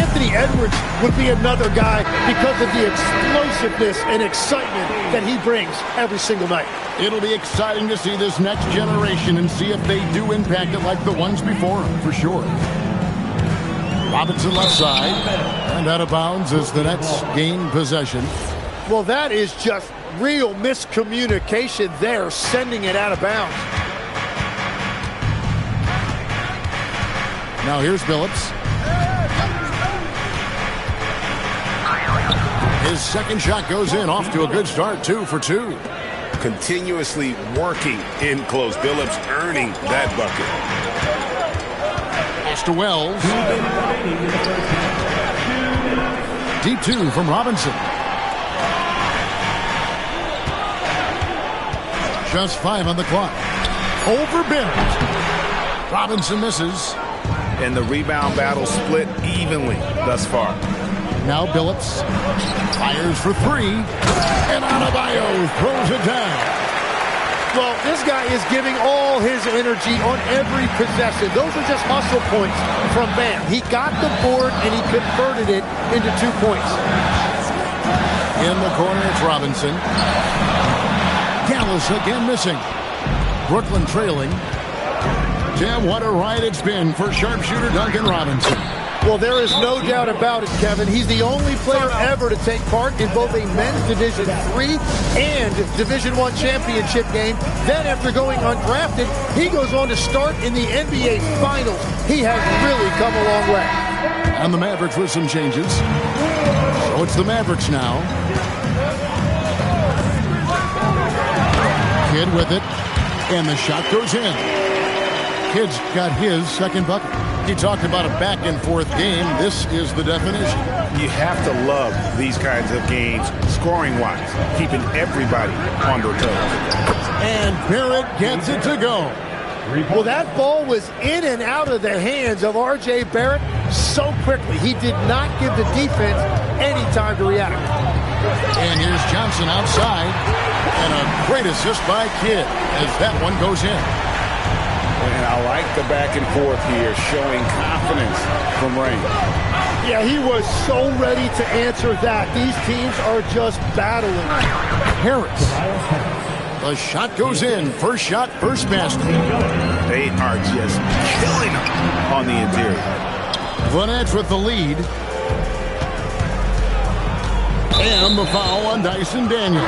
Anthony Edwards would be another guy because of the explosiveness and excitement that he brings every single night. It'll be exciting to see this next generation and see if they do impact it like the ones before them, for sure. Robinson left side, and out of bounds as the Nets gain possession. Well, that is just real miscommunication there, sending it out of bounds. Now here's Billups. His second shot goes in, off to a good start, 2 for 2. Continuously working in close. Billups earning that bucket. Pass to Wells. Deep 2 from Robinson. Just 5 on the clock. Over Barrett. Robinson misses. And the rebound battle split evenly thus far. Now Billups fires for 3. And Adebayo throws it down. Well, this guy is giving all his energy on every possession. Those are just hustle points from Bam. He got the board and he converted it into 2 points. In the corner, it's Robinson. Gallus again missing. Brooklyn trailing. Damn, what a ride it's been for sharpshooter Duncan Robinson. Well, there is no doubt about it, Kevin. He's the only player ever to take part in both a men's Division III and Division I championship game. Then, after going undrafted, he goes on to start in the NBA Finals. He has really come a long way. And the Mavericks with some changes. So it's the Mavericks now. Kidd with it. And the shot goes in. Kidd's got his second bucket. He talked about a back-and-forth game. This is the definition. You have to love these kinds of games, scoring-wise, keeping everybody on their toes. And Barrett gets it to go. Well, that ball was in and out of the hands of R.J. Barrett so quickly. He did not give the defense any time to react. And here's Johnson outside. And a great assist by Kidd as that one goes in. And I like the back and forth here, showing confidence from Rain. Yeah, he was so ready to answer that. These teams are just battling. Harris. The shot goes in. First shot, first basket. They are just killing them on the interior. The Nets with the lead. And the foul on Dyson Daniel.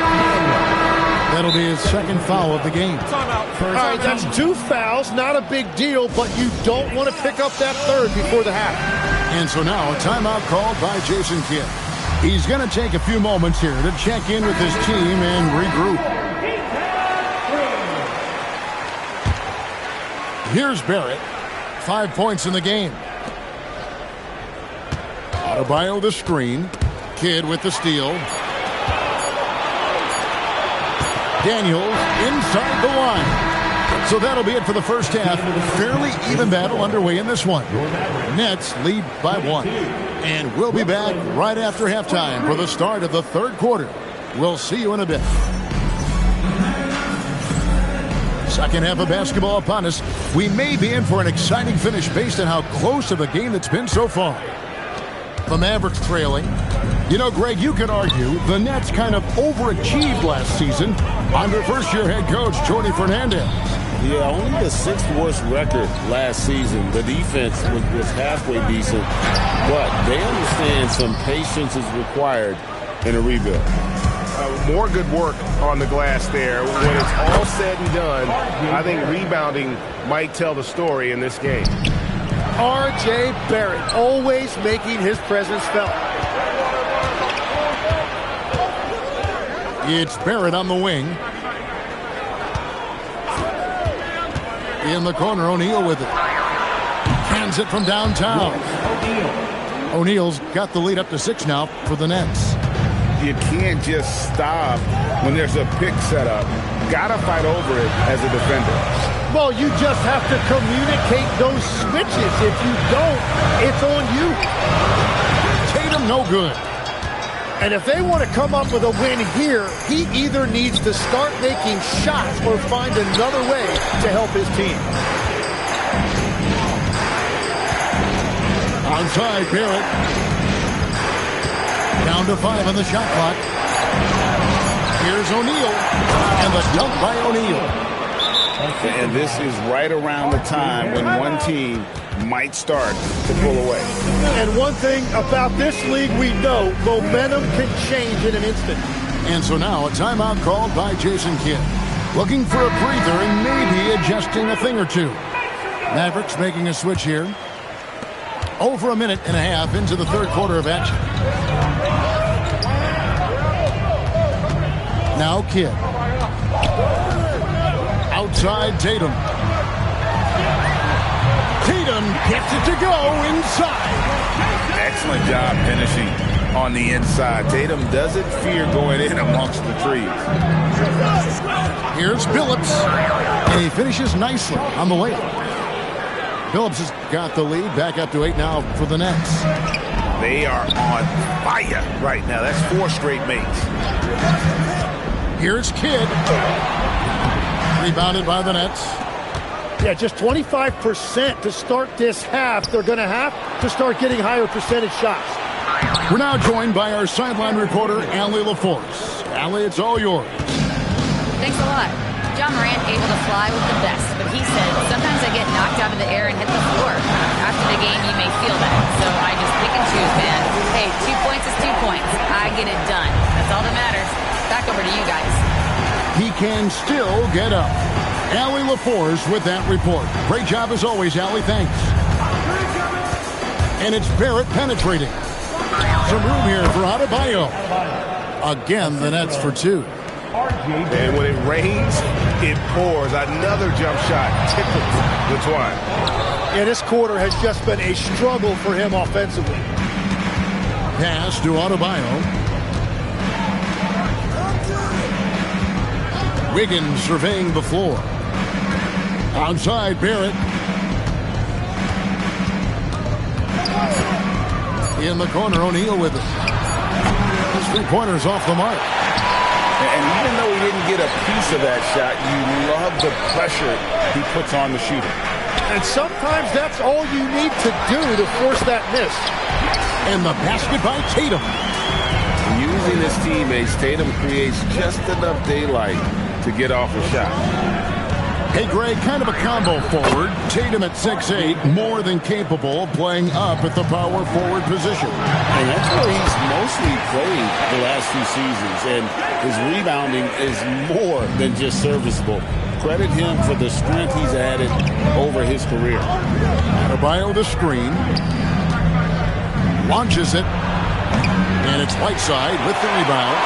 That'll be his second foul of the game. All right, that's 2 fouls. Not a big deal, but you don't want to pick up that third before the half. And so now a timeout called by Jason Kidd. He's going to take a few moments here to check in with his team and regroup. Here's Barrett. 5 points in the game. Adebayo the screen. Kidd with the steal. Daniels inside the line. So that'll be it for the first half. Fairly even battle underway in this one. Nets lead by 1. And we'll be back right after halftime for the start of the third quarter. We'll see you in a bit. Second half of basketball upon us. We may be in for an exciting finish based on how close of a game it's been so far. The Mavericks trailing. You know, Greg, you could argue the Nets kind of overachieved last season under first-year head coach Jordi Fernandez. Yeah, only the 6th worst record last season. The defense was halfway decent, but they understand some patience is required in a rebuild. More good work on the glass there. When it's all said and done, I think rebounding might tell the story in this game. R.J. Barrett always making his presence felt. It's Barrett on the wing. In the corner, O'Neal with it. Hands it from downtown. O'Neal's got the lead up to 6 now for the Nets. You can't just stop when there's a pick set up. Gotta fight over it as a defender. Well, you just have to communicate those switches. If you don't, it's on you. Tatum no good. And if they want to come up with a win here, he either needs to start making shots or find another way to help his team. Onside, Barrett. Down to 5 on the shot clock. Here's O'Neal. And the dunk by O'Neal. And this is right around the time when one team might start to pull away. And one thing about this league we know, momentum can change in an instant. And so now a timeout called by Jason Kidd. Looking for a breather and maybe adjusting a thing or two. Mavericks making a switch here. Over a minute and a half into the third quarter of action. Now Kidd. Outside Tatum. Tatum gets it to go inside. Excellent job finishing on the inside. Tatum doesn't fear going in amongst the trees. Here's Billups. And he finishes nicely on the way. Billups has got the lead. Back up to 8 now for the Nets. They are on fire right now. That's 4 straight mates. Here's Kidd. Rebounded by the Nets. Yeah, just 25% to start this half. They're going to have to start getting higher percentage shots. We're now joined by our sideline reporter, Allie LaForce. Allie, it's all yours. Thanks a lot. John Morant able to fly with the best, but he said, sometimes I get knocked out of the air and hit the floor. After the game, you may feel that. So I just pick and choose, man. Hey, 2 points is 2 points. I get it done. That's all that matters. Back over to you guys. He can still get up. Allie LaForce with that report. Great job as always, Allie. Thanks. And it's Barrett penetrating. Some room here for Adebayo. Again, the Nets for 2. And when it rains, it pours. Another jump shot tickles the twine. Yeah, this quarter has just been a struggle for him offensively. Pass to Adebayo. Wiggins surveying the floor. Outside, Barrett. In the corner, O'Neal with it. His 3-pointer's off the mark. And even though he didn't get a piece of that shot, you love the pressure he puts on the shooter. And sometimes that's all you need to do to force that miss. And the basket by Tatum. Using his teammates, Tatum creates just enough daylight to get off a shot. Hey, Greg, kind of a combo forward. Tatum at 6'8", more than capable of playing up at the power forward position. And that's where he's mostly played the last few seasons. And his rebounding is more than just serviceable. Credit him for the strength he's added over his career. Adebayo the screen. Launches it. And it's Whiteside with the rebound.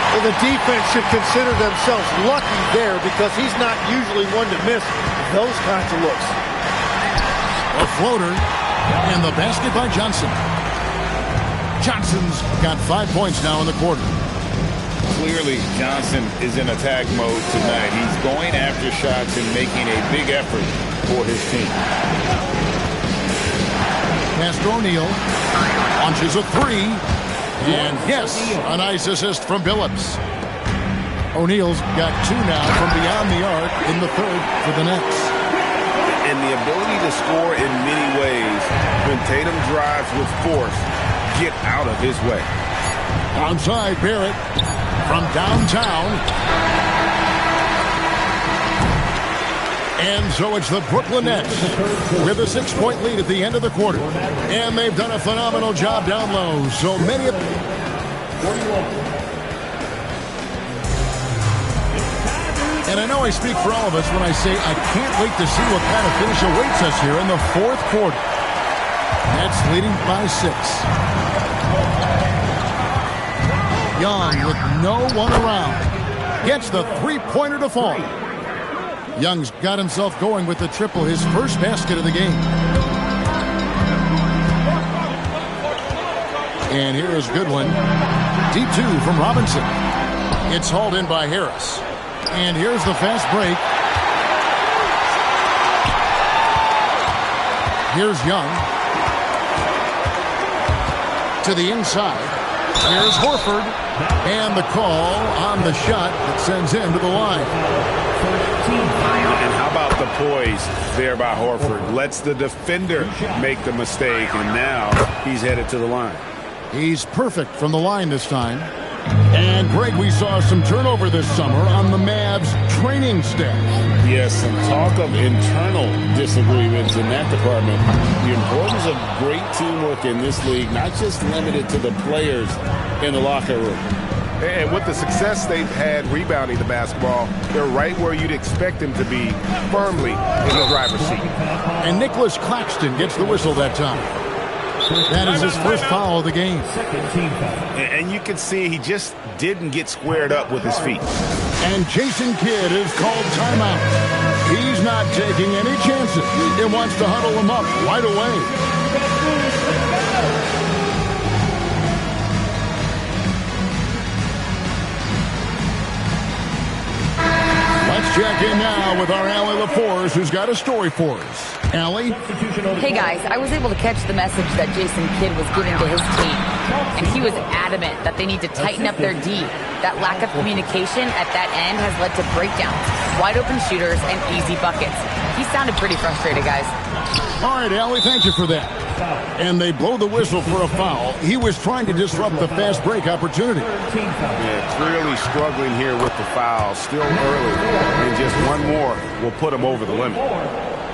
Well, the defense should consider themselves lucky there because he's not usually one to miss those kinds of looks. A floater. And the basket by Johnson. Johnson's got 5 points now in the quarter. Clearly, Johnson is in attack mode tonight. He's going after shots and making a big effort for his team. Pass to O'Neal. Launches a 3. And yes, a nice assist from Billups. O'Neal's got 2 now from beyond the arc in the third for the Nets. And the ability to score in many ways when Tatum drives with force, get out of his way. Outside, Barrett from downtown. And so it's the Brooklyn Nets with a 6-point lead at the end of the quarter. And they've done a phenomenal job down low. So many of... And I know I speak for all of us when I say I can't wait to see what kind of finish awaits us here in the fourth quarter. Nets leading by 6. Young with no one around. Gets the 3-pointer to fall. Young's got himself going with the triple, his first basket of the game. And here is Goodwin. Deep 2 from Robinson. It's hauled in by Harris. And here's the fast break. Here's Young. To the inside. Here's Horford. And the call on the shot that sends him to the line. And how about the poise there by Horford? Lets the defender make the mistake, and now he's headed to the line. He's perfect from the line this time. And, Greg, we saw some turnover this summer on the Mavs training staff. Yes, some talk of internal disagreements in that department. The importance of great teamwork in this league, not just limited to the players in the locker room. And with the success they've had rebounding the basketball, they're right where you'd expect them to be, firmly in the driver's seat. And Nicholas Claxton gets the whistle that time. That is his first foul of the game. And you can see he just didn't get squared up with his feet. And Jason Kidd is called timeout. He's not taking any chances. He wants to huddle him up right away. Let's check in now with our Allie LaForce, who's got a story for us. Allie? Hey guys, I was able to catch the message that Jason Kidd was giving to his team, and he was adamant that they need to tighten up their D. That lack of communication at that end has led to breakdowns, wide open shooters, and easy buckets. He sounded pretty frustrated, guys. All right, Allie, thank you for that. And they blow the whistle for a foul. He was trying to disrupt the fast break opportunity. Yeah, clearly struggling here with the foul. Still early, and just one more will put him over the limit.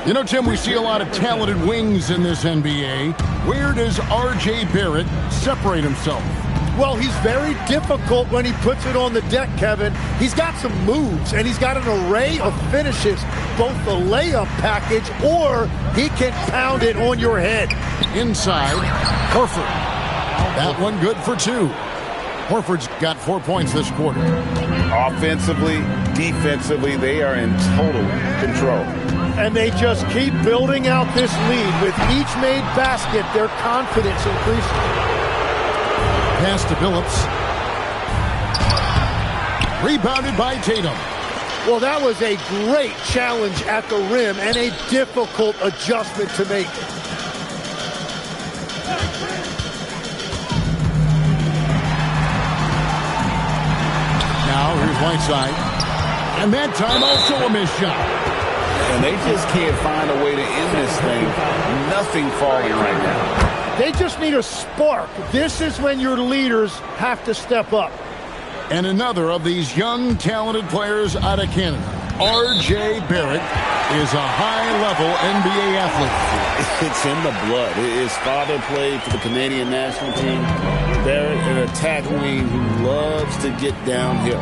You know, Tim, we see a lot of talented wings in this NBA. Where does R.J. Barrett separate himself? Well, he's very difficult when he puts it on the deck, Kevin. He's got some moves, and he's got an array of finishes, both the layup package, or he can pound it on your head. Inside, Horford. That one good for two. Horford's got 4 points this quarter. Offensively, defensively, they are in total control. And they just keep building out this lead. With each made basket, their confidence increases. Pass to Billups. Rebounded by Tatum. Well, that was a great challenge at the rim and a difficult adjustment to make. Now, here's Whiteside. And that time also a missed shot. And they just can't find a way to end this thing. Nothing falling right now. They just need a spark. This is when your leaders have to step up. And another of these young, talented players out of Canada, R.J. Barrett, is a high-level NBA athlete. It's in the blood. His father played for the Canadian national team. Barrett, an attack wing who loves to get downhill.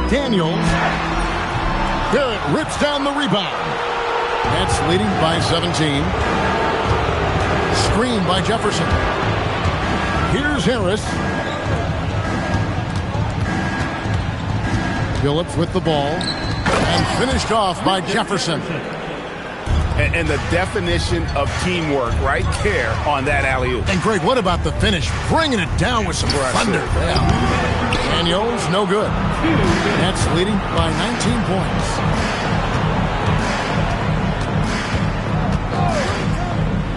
Daniels. Barrett rips down the rebound. Nets leading by 17. Screen by Jefferson. Here's Harris. Billups with the ball. And finished off by Jefferson. And the definition of teamwork right there on that alley-oop. And Greg, what about the finish? Bringing it down with some thunder. Yeah. Daniels, no good. Nets leading by 19 points.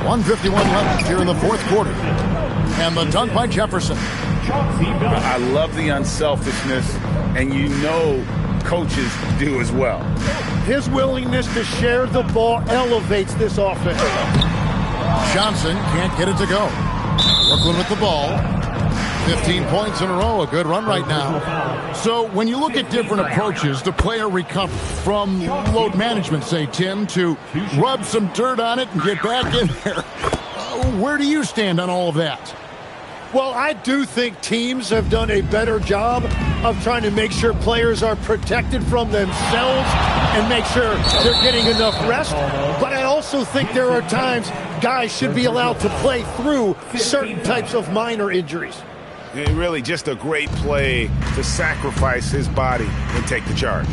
1:51 left here in the fourth quarter. And the dunk by Jefferson. I love the unselfishness, and you know coaches do as well. His willingness to share the ball elevates this offense. Johnson can't get it to go. Brooklyn with the ball. 15 points in a row, a good run right now. So when you look at different approaches to player recovery, from load management, say, Tim, to rub some dirt on it and get back in there, where do you stand on all of that? Well, I do think teams have done a better job of trying to make sure players are protected from themselves and make sure they're getting enough rest. But I also think there are times guys should be allowed to play through certain types of minor injuries. Really just a great play to sacrifice his body and take the charge.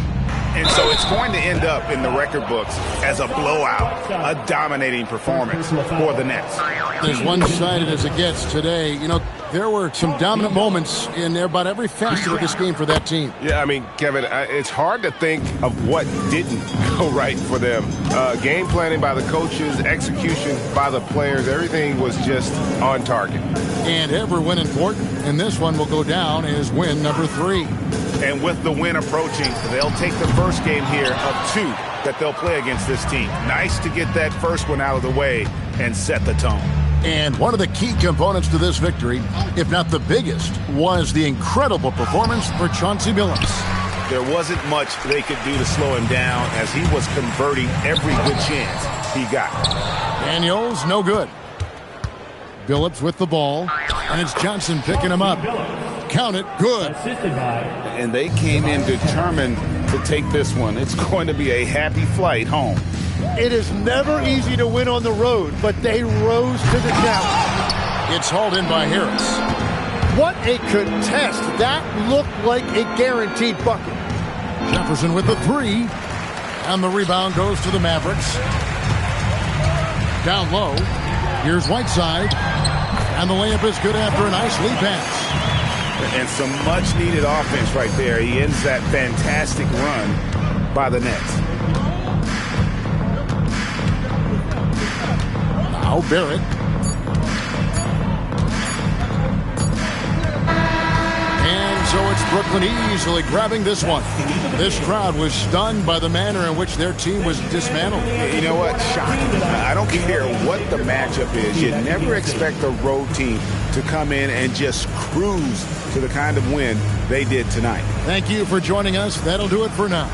And so it's going to end up in the record books as a blowout, a dominating performance for the Nets. As one-sided as it gets today, you know, there were some dominant moments in about every facet of this game for that team. Yeah, I mean, Kevin, it's hard to think of what didn't go right for them. Game planning by the coaches, execution by the players, everything was just on target. And every win important, and this one will go down as win number 3. And with the win approaching, they'll take the first game here of 2 that they'll play against this team. Nice to get that first one out of the way and set the tone. And one of the key components to this victory, if not the biggest, was the incredible performance for Chauncey Billups. There wasn't much they could do to slow him down as he was converting every good chance he got. Daniels, no good. Billups with the ball, and it's Johnson picking him up. Count it, good. And they came in determined to take this one. It's going to be a happy flight home. It is never easy to win on the road, but they rose to the challenge. It's hauled in by Harris. What a contest. That looked like a guaranteed bucket. Jefferson with the 3. And the rebound goes to the Mavericks. Down low. Here's Whiteside. And the layup is good after a nice lead pass. And some much-needed offense right there. He ends that fantastic run by the Nets. Now Barrett. And so it's Brooklyn easily grabbing this one. This crowd was stunned by the manner in which their team was dismantled. You know what? Shocking. I don't care what the matchup is. You never expect a road team to come in and just cruise to the kind of win they did tonight. Thank you for joining us. That'll do it for now.